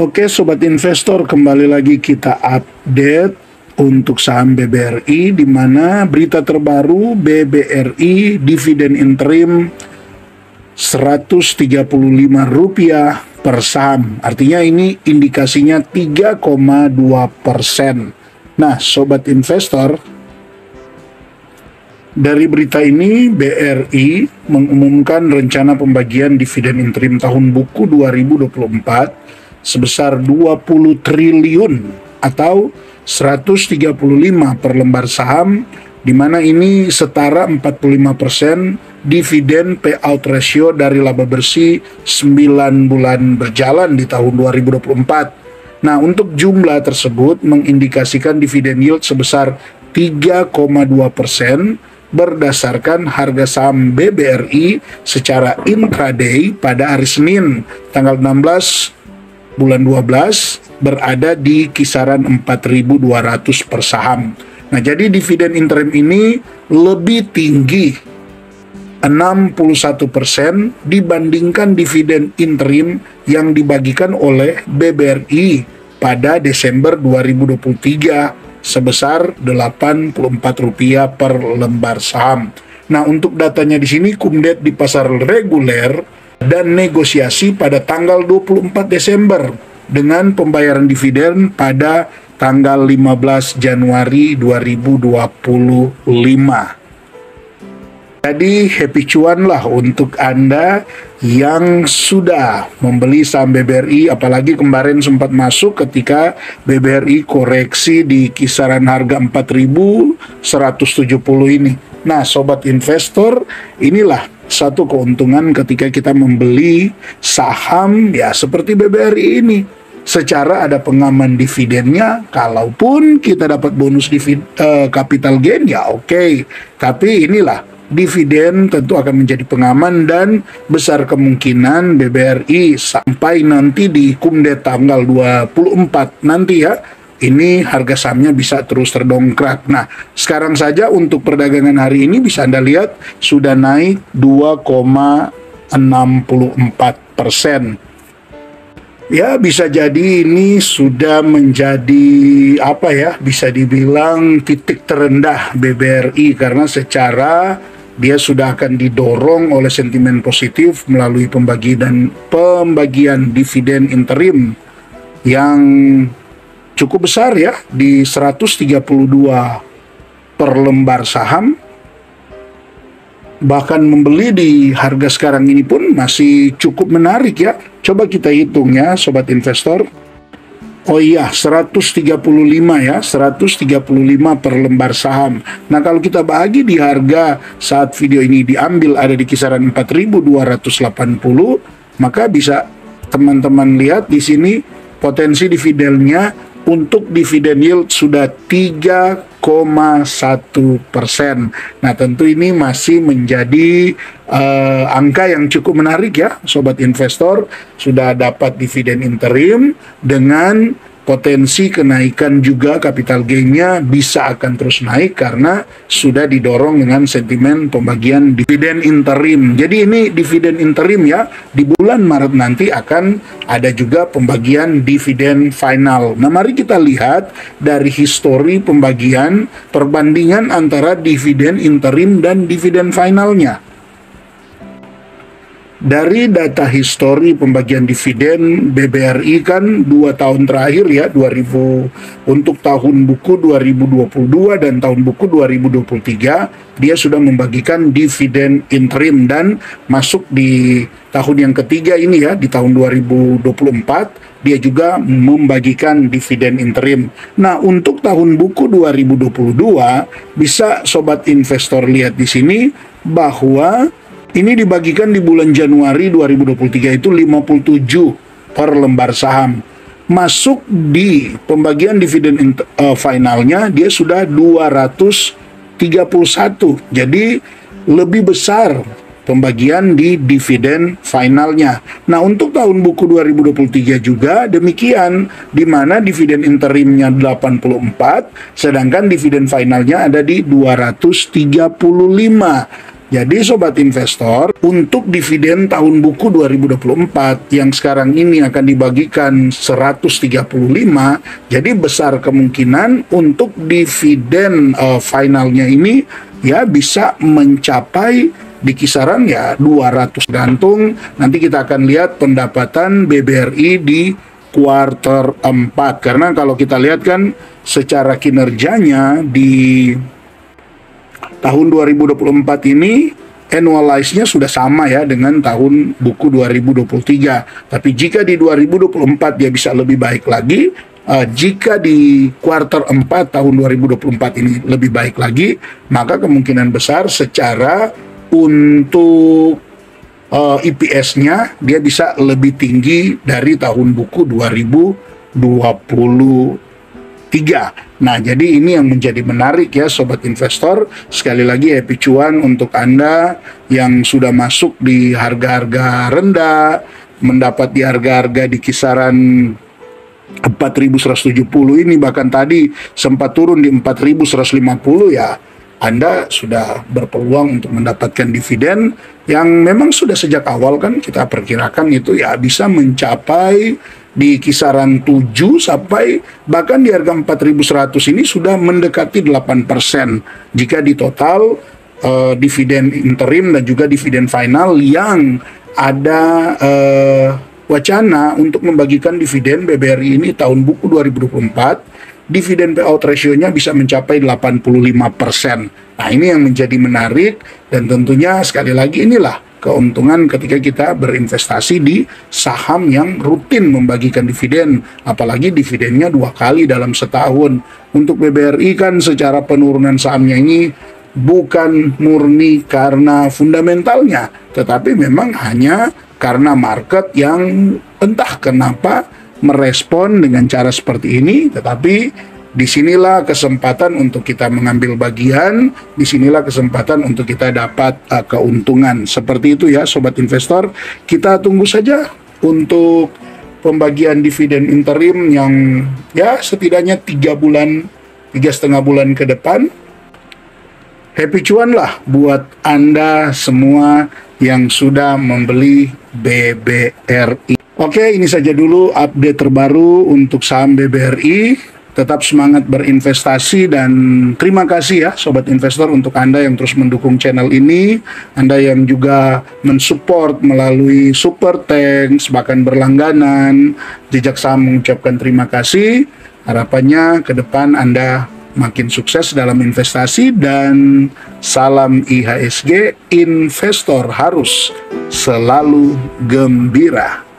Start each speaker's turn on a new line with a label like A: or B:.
A: Oke Sobat Investor, kembali lagi kita update untuk saham BBRI, di mana berita terbaru BBRI dividen interim Rp135 per saham. Artinya ini indikasinya 3,2%. Nah Sobat Investor, dari berita ini BRI mengumumkan rencana pembagian dividen interim tahun buku 2024 sebesar 20 triliun atau 135 per lembar saham, di mana ini setara 45% dividen payout ratio dari laba bersih 9 bulan berjalan di tahun 2024. Nah, untuk jumlah tersebut mengindikasikan dividen yield sebesar 3,2% berdasarkan harga saham BBRI secara intraday pada hari Senin tanggal 16 bulan 12 berada di kisaran 4.200 per saham. Nah, jadi dividen interim ini lebih tinggi 61% dibandingkan dividen interim yang dibagikan oleh BBRI pada Desember 2023 sebesar Rp84 per lembar saham. Nah, untuk datanya di sini kumdet di pasar reguler dan negosiasi pada tanggal 24 Desember dengan pembayaran dividen pada tanggal 15 Januari 2025. Jadi happy cuan lah untuk Anda yang sudah membeli saham BBRI, apalagi kemarin sempat masuk ketika BBRI koreksi di kisaran harga 4.170 ini. Nah Sobat Investor, inilah satu keuntungan ketika kita membeli saham ya seperti BBRI ini. Secara ada pengaman dividennya, kalaupun kita dapat bonus capital gain ya oke. Tapi inilah, dividen tentu akan menjadi pengaman dan besar kemungkinan BBRI sampai nanti di kumdet tanggal 24 nanti ya, ini harga sahamnya bisa terus terdongkrak. Nah, sekarang saja untuk perdagangan hari ini bisa Anda lihat sudah naik 2,64%. Ya, bisa jadi ini sudah menjadi bisa dibilang titik terendah BBRI, karena secara dia sudah akan didorong oleh sentimen positif melalui pembagian dividen interim yang cukup besar ya, di 132 per lembar saham. Bahkan membeli di harga sekarang ini pun masih cukup menarik ya. Coba kita hitung ya Sobat Investor. Oh iya, 135 ya, 135 per lembar saham. Nah, kalau kita bagi di harga saat video ini diambil ada di kisaran 4.280, maka bisa teman-teman lihat di sini potensi dividennya. Untuk dividen yield sudah 3,1%. Nah, tentu ini masih menjadi angka yang cukup menarik ya Sobat Investor. Sudah dapat dividen interim dengan potensi kenaikan juga, capital gain-nya bisa akan terus naik karena sudah didorong dengan sentimen pembagian dividen interim. Jadi ini dividen interim ya, di bulan Maret nanti akan ada juga pembagian dividen final. Nah, mari kita lihat dari histori pembagian, perbandingan antara dividen interim dan dividen finalnya. Dari data histori pembagian dividen BBRI kan 2 tahun terakhir ya, untuk tahun buku 2022 dan tahun buku 2023 dia sudah membagikan dividen interim, dan masuk di tahun yang ketiga ini ya, di tahun 2024 dia juga membagikan dividen interim. Nah, untuk tahun buku 2022 bisa Sobat Investor lihat di sini bahwa ini dibagikan di bulan Januari 2023 itu 57 per lembar saham. Masuk di pembagian dividen finalnya dia sudah 231. Jadi lebih besar pembagian di dividen finalnya. Nah, untuk tahun buku 2023 juga demikian, di mana dividen interimnya 84, sedangkan dividen finalnya ada di 235. Jadi sobat investor, untuk dividen tahun buku 2024 yang sekarang ini akan dibagikan 135, jadi besar kemungkinan untuk dividen finalnya ini ya bisa mencapai di kisaran ya 200, gantung. Nanti kita akan lihat pendapatan BBRI di kuartal 4. Karena kalau kita lihat kan secara kinerjanya di tahun 2024 ini annualize-nya sudah sama ya dengan tahun buku 2023. Tapi jika di 2024 dia bisa lebih baik lagi, jika di kuartal 4 tahun 2024 ini lebih baik lagi, maka kemungkinan besar secara untuk EPS-nya dia bisa lebih tinggi dari tahun buku 2023. Nah, jadi ini yang menjadi menarik ya sobat investor. Sekali lagi happy cuan untuk Anda yang sudah masuk di harga-harga rendah, mendapat di harga-harga di kisaran 4.170 ini, bahkan tadi sempat turun di 4.150 ya. Anda sudah berpeluang untuk mendapatkan dividen yang memang sudah sejak awal kan kita perkirakan itu ya bisa mencapai di kisaran 7 sampai bahkan di harga 4.100 ini sudah mendekati 8% jika di total dividen interim dan juga dividen final yang ada wacana untuk membagikan dividen BBRI ini tahun buku 2024, dividen payout ratio-nya bisa mencapai 85%. Nah, ini yang menjadi menarik dan tentunya sekali lagi inilah keuntungan ketika kita berinvestasi di saham yang rutin membagikan dividen, apalagi dividennya 2 kali dalam setahun. Untuk BBRI kan secara penurunan sahamnya ini bukan murni karena fundamentalnya, tetapi memang hanya karena market yang entah kenapa merespon dengan cara seperti ini. Tetapi disinilah kesempatan untuk kita mengambil bagian, disinilah kesempatan untuk kita dapat keuntungan. Seperti itu ya sobat investor. Kita tunggu saja untuk pembagian dividen interim yang ya setidaknya 3 bulan, 3,5 bulan ke depan. Happy cuan lah buat Anda semua yang sudah membeli BBRI. Oke, ini saja dulu update terbaru untuk saham BBRI. Tetap semangat berinvestasi dan terima kasih ya sobat investor untuk Anda yang terus mendukung channel ini, Anda yang juga mensupport melalui super thanks bahkan berlangganan. Jejak Saham mengucapkan terima kasih. Harapannya ke depan Anda makin sukses dalam investasi dan salam IHSG, investor harus selalu gembira.